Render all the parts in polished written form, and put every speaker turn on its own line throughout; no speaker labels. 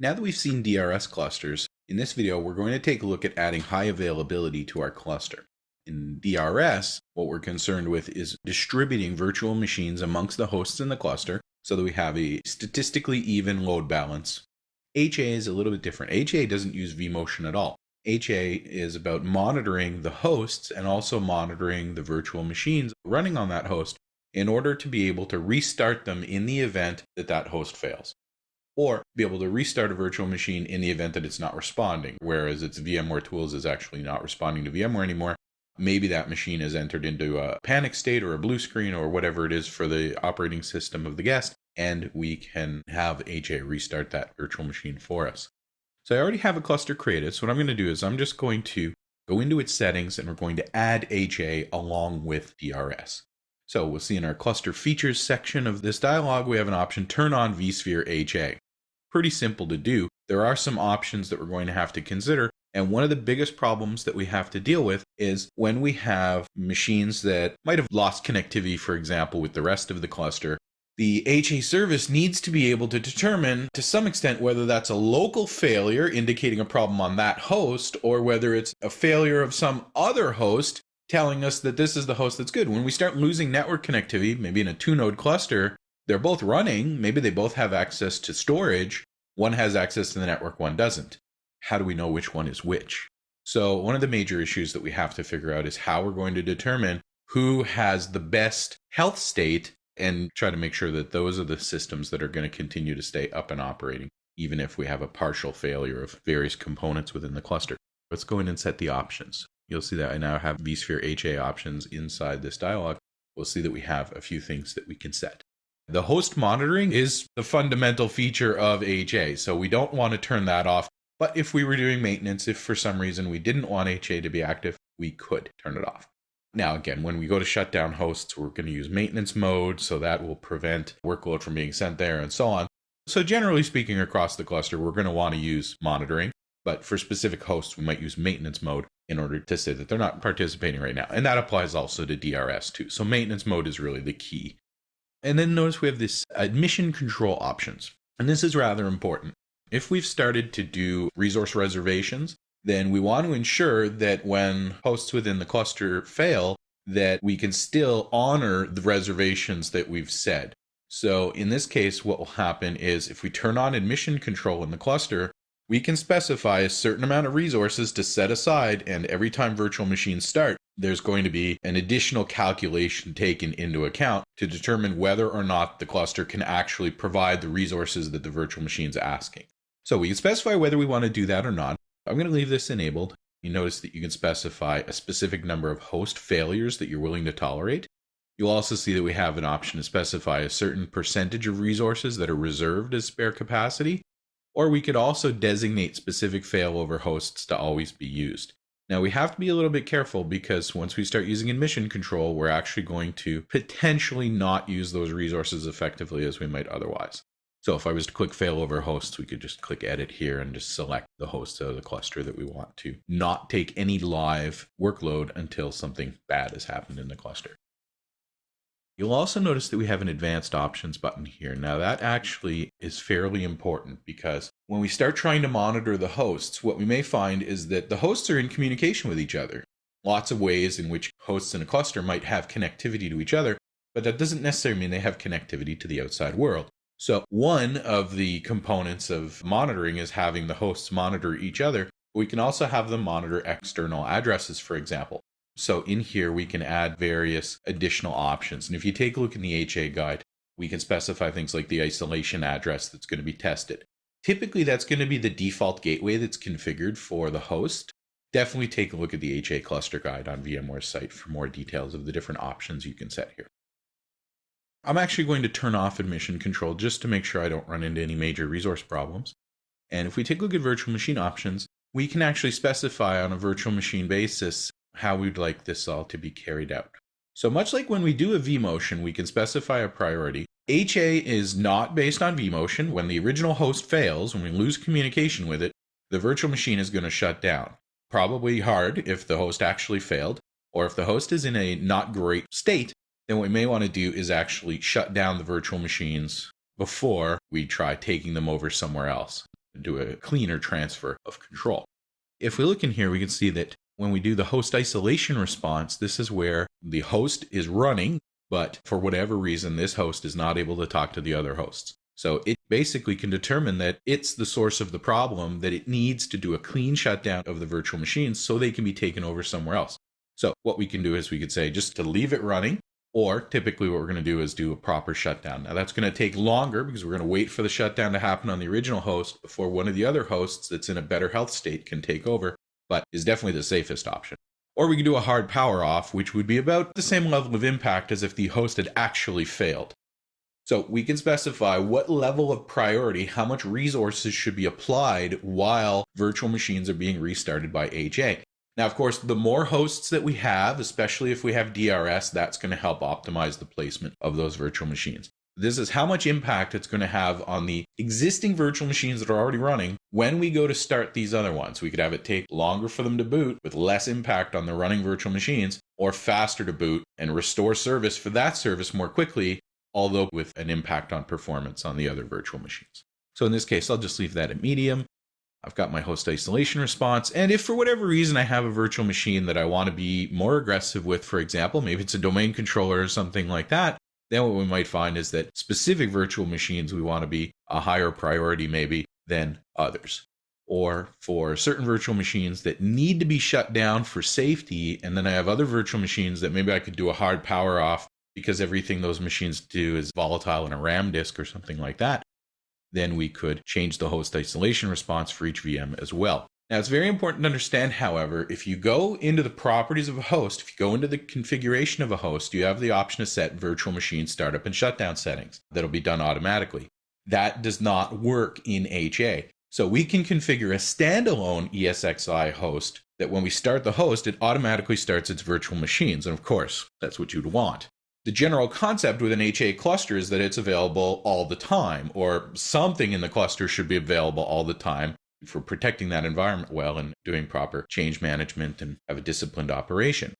Now that we've seen DRS clusters, in this video we're going to take a look at adding high availability to our cluster. In DRS, what we're concerned with is distributing virtual machines amongst the hosts in the cluster so that we have a statistically even load balance. HA is a little bit different. HA doesn't use vMotion at all. HA is about monitoring the hosts and also monitoring the virtual machines running on that host in order to be able to restart them in the event that that host fails, or be able to restart a virtual machine in the event that it's not responding, whereas its VMware tools is actually not responding to VMware anymore. Maybe that machine has entered into a panic state or a blue screen or whatever it is for the operating system of the guest, and we can have HA restart that virtual machine for us. So I already have a cluster created, so what I'm going to do is I'm just going to go into its settings and we're going to add HA along with DRS. So we'll see in our cluster features section of this dialog, we have an option, turn on vSphere HA. Pretty simple to do. There are some options that we're going to have to consider. And one of the biggest problems that we have to deal with is when we have machines that might have lost connectivity, for example, with the rest of the cluster, the HA service needs to be able to determine to some extent whether that's a local failure indicating a problem on that host, or whether it's a failure of some other host telling us that this is the host that's good. When we start losing network connectivity, maybe in a 2-node cluster, they're both running, maybe they both have access to storage, one has access to the network, one doesn't. How do we know which one is which? So one of the major issues that we have to figure out is how we're going to determine who has the best health state and try to make sure that those are the systems that are going to continue to stay up and operating, even if we have a partial failure of various components within the cluster. Let's go in and set the options. You'll see that I now have vSphere HA options inside this dialog. We'll see that we have a few things that we can set. The host monitoring is the fundamental feature of HA, so we don't want to turn that off. But if we were doing maintenance, if for some reason we didn't want HA to be active, we could turn it off. Now, again, when we go to shut down hosts, we're going to use maintenance mode, so that will prevent workload from being sent there and so on. So generally speaking, across the cluster, we're going to want to use monitoring. But for specific hosts, we might use maintenance mode in order to say that they're not participating right now. And that applies also to DRS too. So maintenance mode is really the key. And then notice we have this admission control options. And this is rather important. If we've started to do resource reservations, then we want to ensure that when hosts within the cluster fail, that we can still honor the reservations that we've set. So in this case, what will happen is if we turn on admission control in the cluster, we can specify a certain amount of resources to set aside, and every time virtual machines start, there's going to be an additional calculation taken into account to determine whether or not the cluster can actually provide the resources that the virtual machine is asking. So we can specify whether we want to do that or not. I'm going to leave this enabled. You notice that you can specify a specific number of host failures that you're willing to tolerate. You'll also see that we have an option to specify a certain percentage of resources that are reserved as spare capacity. Or we could also designate specific failover hosts to always be used. Now we have to be a little bit careful because once we start using admission control, we're actually going to potentially not use those resources effectively as we might otherwise. So if I was to click failover hosts, we could just click edit here and just select the hosts out of the cluster that we want to not take any live workload until something bad has happened in the cluster. You'll also notice that we have an advanced options button here. Now that actually is fairly important because when we start trying to monitor the hosts, what we may find is that the hosts are in communication with each other. Lots of ways in which hosts in a cluster might have connectivity to each other, but that doesn't necessarily mean they have connectivity to the outside world. So one of the components of monitoring is having the hosts monitor each other. We can also have them monitor external addresses, for example. So in here, we can add various additional options. And if you take a look in the HA guide, we can specify things like the isolation address that's going to be tested. Typically, that's going to be the default gateway that's configured for the host. Definitely take a look at the HA cluster guide on VMware's site for more details of the different options you can set here. I'm actually going to turn off admission control just to make sure I don't run into any major resource problems. And if we take a look at virtual machine options, we can actually specify on a virtual machine basis how we'd like this all to be carried out. So much like when we do a vMotion, we can specify a priority. HA is not based on vMotion. When the original host fails, when we lose communication with it, the virtual machine is going to shut down. Probably hard if the host actually failed, or if the host is in a not great state, then what we may want to do is actually shut down the virtual machines before we try taking them over somewhere else. do a cleaner transfer of control. If we look in here, we can see that when we do the host isolation response, this is where the host is running, but for whatever reason, this host is not able to talk to the other hosts. So it basically can determine that it's the source of the problem, that it needs to do a clean shutdown of the virtual machines so they can be taken over somewhere else. So what we can do is we could say just to leave it running, or typically what we're going to do is do a proper shutdown. Now that's going to take longer because we're going to wait for the shutdown to happen on the original host before one of the other hosts that's in a better health state can take over, but is definitely the safest option. Or we can do a hard power off, which would be about the same level of impact as if the host had actually failed. So we can specify what level of priority, how much resources should be applied while virtual machines are being restarted by HA. Now, of course, the more hosts that we have, especially if we have DRS, that's going to help optimize the placement of those virtual machines. This is how much impact it's going to have on the existing virtual machines that are already running when we go to start these other ones. We could have it take longer for them to boot with less impact on the running virtual machines, or faster to boot and restore service for that service more quickly, although with an impact on performance on the other virtual machines. So in this case, I'll just leave that at medium. I've got my host isolation response. And if for whatever reason I have a virtual machine that I want to be more aggressive with, for example, maybe it's a domain controller or something like that, then what we might find is that specific virtual machines we want to be a higher priority maybe than others. Or for certain virtual machines that need to be shut down for safety, and then I have other virtual machines that maybe I could do a hard power off because everything those machines do is volatile in a RAM disk or something like that, then we could change the host isolation response for each VM as well. Now, it's very important to understand, however, if you go into the properties of a host, if you go into the configuration of a host, you have the option to set virtual machine startup and shutdown settings. That'll be done automatically. That does not work in HA. So we can configure a standalone ESXi host that when we start the host, it automatically starts its virtual machines. And of course, that's what you'd want. The general concept with an HA cluster is that it's available all the time, or something in the cluster should be available all the time for protecting that environment well and doing proper change management and have a disciplined operation.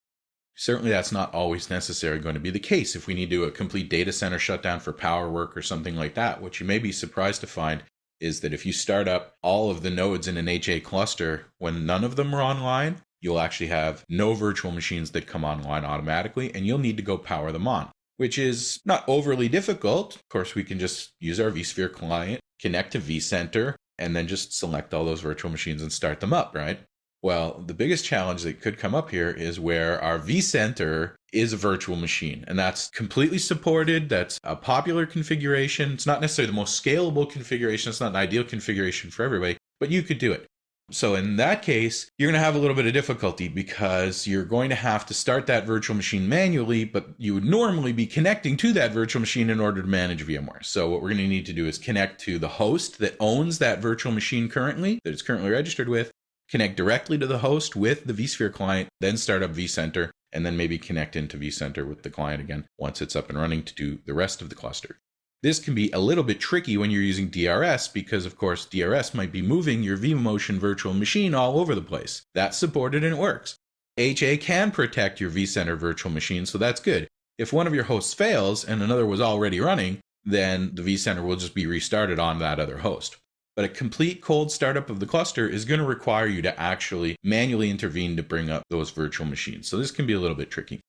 Certainly that's not always necessarily going to be the case. If we need to do a complete data center shutdown for power work or something like that, what you may be surprised to find is that if you start up all of the nodes in an HA cluster when none of them are online, you'll actually have no virtual machines that come online automatically, and you'll need to go power them on, which is not overly difficult. Of course, we can just use our vSphere client, connect to vCenter, and then just select all those virtual machines and start them up, right? Well, the biggest challenge that could come up here is where our vCenter is a virtual machine, and that's completely supported. That's a popular configuration. It's not necessarily the most scalable configuration. It's not an ideal configuration for everybody, but you could do it. So in that case, you're going to have a little bit of difficulty because you're going to have to start that virtual machine manually, but you would normally be connecting to that virtual machine in order to manage VMware. So what we're going to need to do is connect to the host that owns that virtual machine currently, that it's currently registered with, connect directly to the host with the vSphere client, then start up vCenter, and then maybe connect into vCenter with the client again once it's up and running to do the rest of the cluster. This can be a little bit tricky when you're using DRS because, of course, DRS might be moving your vMotion virtual machine all over the place. That's supported and it works. HA can protect your vCenter virtual machine, so that's good. If one of your hosts fails and another was already running, then the vCenter will just be restarted on that other host. But a complete cold startup of the cluster is going to require you to actually manually intervene to bring up those virtual machines. So this can be a little bit tricky.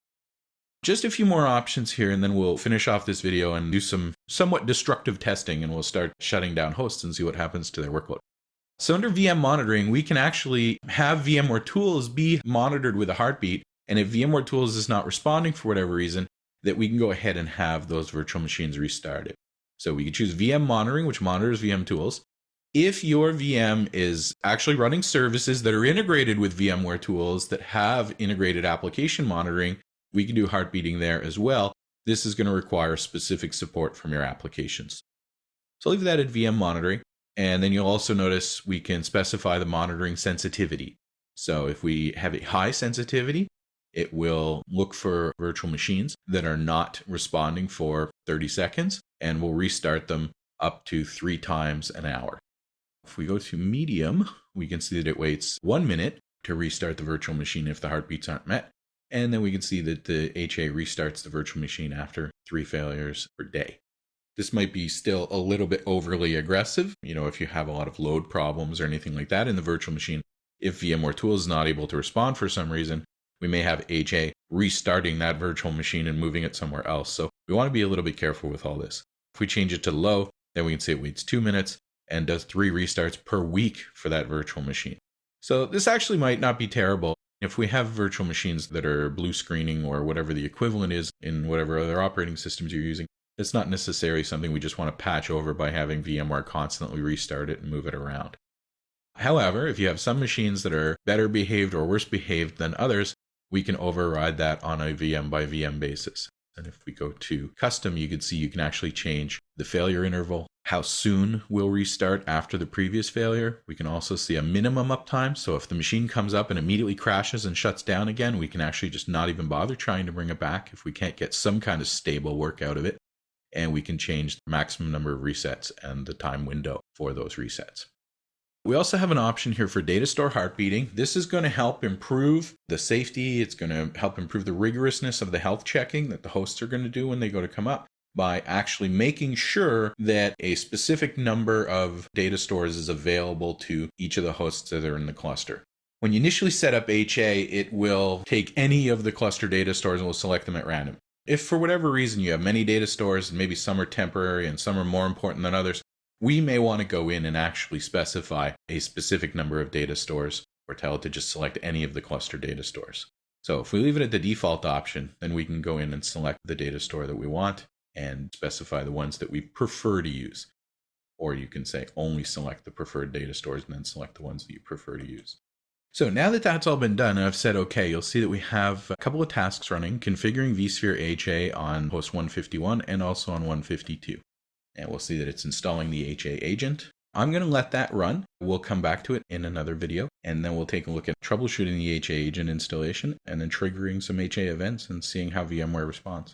Just a few more options here, and then we'll finish off this video and do some somewhat destructive testing, and we'll start shutting down hosts and see what happens to their workload. So under VM monitoring, we can actually have VMware Tools be monitored with a heartbeat, and if VMware Tools is not responding for whatever reason, that we can go ahead and have those virtual machines restarted. So we can choose VM monitoring, which monitors VM Tools. If your VM is actually running services that are integrated with VMware Tools that have integrated application monitoring, we can do heartbeating there as well. This is going to require specific support from your applications. So I'll leave that at VM monitoring. And then you'll also notice we can specify the monitoring sensitivity. So if we have a high sensitivity, it will look for virtual machines that are not responding for 30 seconds, and we'll restart them up to 3 times an hour. If we go to medium, we can see that it waits 1 minute to restart the virtual machine if the heartbeats aren't met. And then we can see that the HA restarts the virtual machine after 3 failures per day. This might be still a little bit overly aggressive, if you have a lot of load problems or anything like that in the virtual machine. If VMware Tools is not able to respond for some reason, we may have HA restarting that virtual machine and moving it somewhere else. So we want to be a little bit careful with all this. If we change it to low, then we can say it waits 2 minutes and does 3 restarts per week for that virtual machine. So this actually might not be terrible. If we have virtual machines that are blue screening or whatever the equivalent is in whatever other operating systems you're using, it's not necessarily something we just want to patch over by having VMware constantly restart it and move it around. However, if you have some machines that are better behaved or worse behaved than others, we can override that on a VM by VM basis. And if we go to custom, you can see you can actually change the failure interval, how soon we'll restart after the previous failure. We can also see a minimum uptime. So if the machine comes up and immediately crashes and shuts down again, we can actually just not even bother trying to bring it back if we can't get some kind of stable work out of it. And we can change the maximum number of resets and the time window for those resets. We also have an option here for data store heartbeating. This is going to help improve the safety. It's going to help improve the rigorousness of the health checking that the hosts are going to do when they go to come up by actually making sure that a specific number of data stores is available to each of the hosts that are in the cluster. When you initially set up HA, it will take any of the cluster data stores and will select them at random. If for whatever reason you have many data stores and maybe some are temporary and some are more important than others, we may want to go in and actually specify a specific number of data stores or tell it to just select any of the cluster data stores. So if we leave it at the default option, then we can go in and select the data store that we want and specify the ones that we prefer to use. Or you can say only select the preferred data stores and then select the ones that you prefer to use. So now that that's all been done and I've said okay, you'll see that we have a couple of tasks running, configuring vSphere HA on host 151 and also on 152. And we'll see that it's installing the HA agent. I'm going to let that run. We'll come back to it in another video, and then we'll take a look at troubleshooting the HA agent installation and then triggering some HA events and seeing how VMware responds.